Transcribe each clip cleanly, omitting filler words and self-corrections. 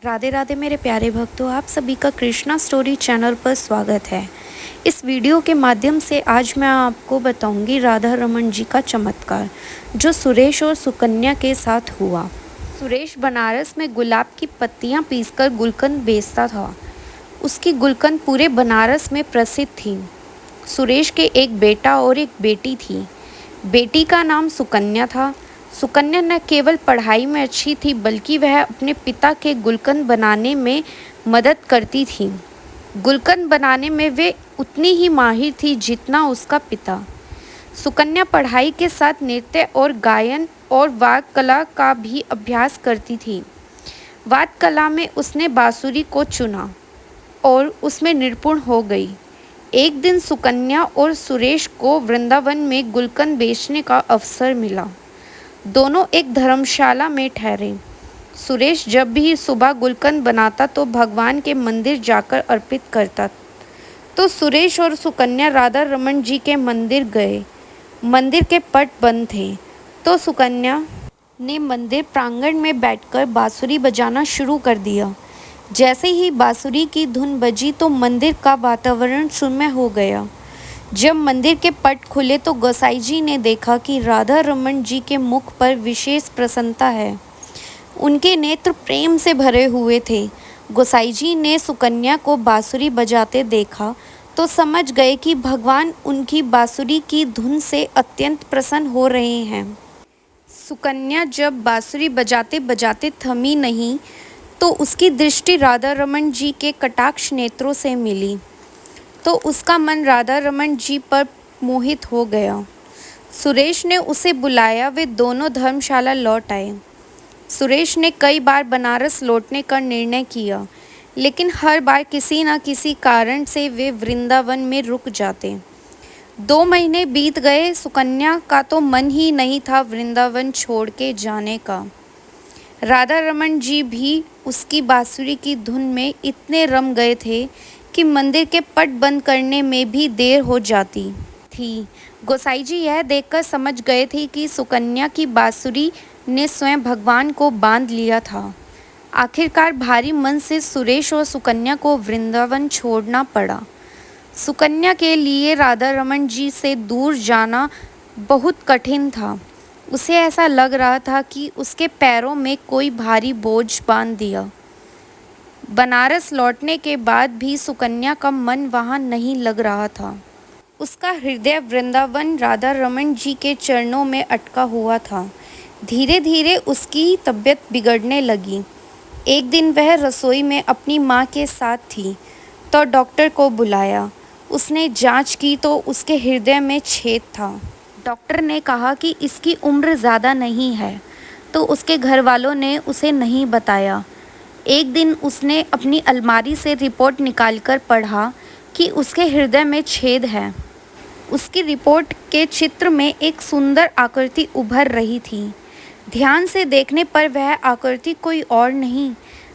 राधे राधे मेरे प्यारे भक्तों, आप सभी का कृष्णा स्टोरी चैनल पर स्वागत है। इस वीडियो के माध्यम से आज मैं आपको बताऊंगी राधा रमन जी का चमत्कार जो सुरेश और सुकन्या के साथ हुआ। सुरेश बनारस में गुलाब की पत्तियां पीसकर गुलकंद बेचता था। उसकी गुलकंद पूरे बनारस में प्रसिद्ध थी। सुरेश के एक बेटा और एक बेटी थी। बेटी का नाम सुकन्या था। सुकन्या न केवल पढ़ाई में अच्छी थी बल्कि वह अपने पिता के गुलकंद बनाने में मदद करती थी। गुलकंद बनाने में वे उतनी ही माहिर थी जितना उसका पिता। सुकन्या पढ़ाई के साथ नृत्य और गायन और वाद्य कला का भी अभ्यास करती थी। वाद्य कला में उसने बांसुरी को चुना और उसमें निपुण हो गई। एक दिन सुकन्या और सुरेश को वृंदावन में गुलकंद बेचने का अवसर मिला। दोनों एक धर्मशाला में ठहरे। सुरेश जब भी सुबह गुलकंद बनाता तो भगवान के मंदिर जाकर अर्पित करता। तो सुरेश और सुकन्या राधा रमन जी के मंदिर गए। मंदिर के पट बंद थे तो सुकन्या ने मंदिर प्रांगण में बैठकर बांसुरी बजाना शुरू कर दिया। जैसे ही बांसुरी की धुन बजी तो मंदिर का वातावरण सुरम्य हो गया। जब मंदिर के पट खुले तो गोसाई जी ने देखा कि राधा रमन जी के मुख पर विशेष प्रसन्नता है। उनके नेत्र प्रेम से भरे हुए थे। गोसाई जी ने सुकन्या को बांसुरी बजाते देखा तो समझ गए कि भगवान उनकी बांसुरी की धुन से अत्यंत प्रसन्न हो रहे हैं। सुकन्या जब बांसुरी बजाते बजाते थमी नहीं तो उसकी दृष्टि राधा रमन जी के कटाक्ष नेत्रों से मिली तो उसका मन राधा रमन जी पर मोहित हो गया। सुरेश ने उसे बुलाया। वे दोनों धर्मशाला लौट आए। सुरेश ने कई बार बनारस लौटने का निर्णय किया लेकिन हर बार किसी न किसी कारण से वे वृंदावन में रुक जाते। 2 महीने बीत गए। सुकन्या का तो मन ही नहीं था वृंदावन छोड़ के जाने का। राधा रमन जी भी उसकी बांसुरी की धुन में इतने रम गए थे कि मंदिर के पट बंद करने में भी देर हो जाती थी। गोसाई जी यह देखकर समझ गए थे कि सुकन्या की बांसुरी ने स्वयं भगवान को बांध लिया था। आखिरकार भारी मन से सुरेश और सुकन्या को वृंदावन छोड़ना पड़ा। सुकन्या के लिए राधा रमन जी से दूर जाना बहुत कठिन था। उसे ऐसा लग रहा था कि उसके पैरों में कोई भारी बोझ बांध दिया। बनारस लौटने के बाद भी सुकन्या का मन वहाँ नहीं लग रहा था। उसका हृदय वृंदावन राधा रमन जी के चरणों में अटका हुआ था। धीरे धीरे उसकी तबीयत बिगड़ने लगी। एक दिन वह रसोई में अपनी माँ के साथ थी तो डॉक्टर को बुलाया। उसने जांच की तो उसके हृदय में छेद था। डॉक्टर ने कहा कि इसकी उम्र ज़्यादा नहीं है तो उसके घर वालों ने उसे नहीं बताया। एक दिन उसने अपनी अलमारी से रिपोर्ट निकालकर पढ़ा कि उसके हृदय में छेद है। उसकी रिपोर्ट के चित्र में एक सुंदर आकृति उभर रही थी। ध्यान से देखने पर वह आकृति कोई और नहीं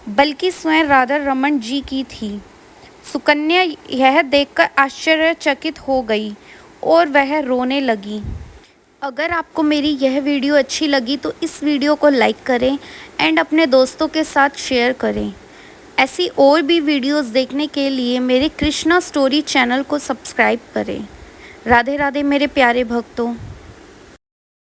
बल्कि स्वयं राधा रमन जी की थी। सुकन्या यह देखकर आश्चर्यचकित हो गई और वह रोने लगी। अगर आपको मेरी यह वीडियो अच्छी लगी तो इस वीडियो को लाइक करें एंड अपने दोस्तों के साथ शेयर करें। ऐसी और भी वीडियोस देखने के लिए मेरे कृष्णा स्टोरी चैनल को सब्सक्राइब करें। राधे राधे मेरे प्यारे भक्तों।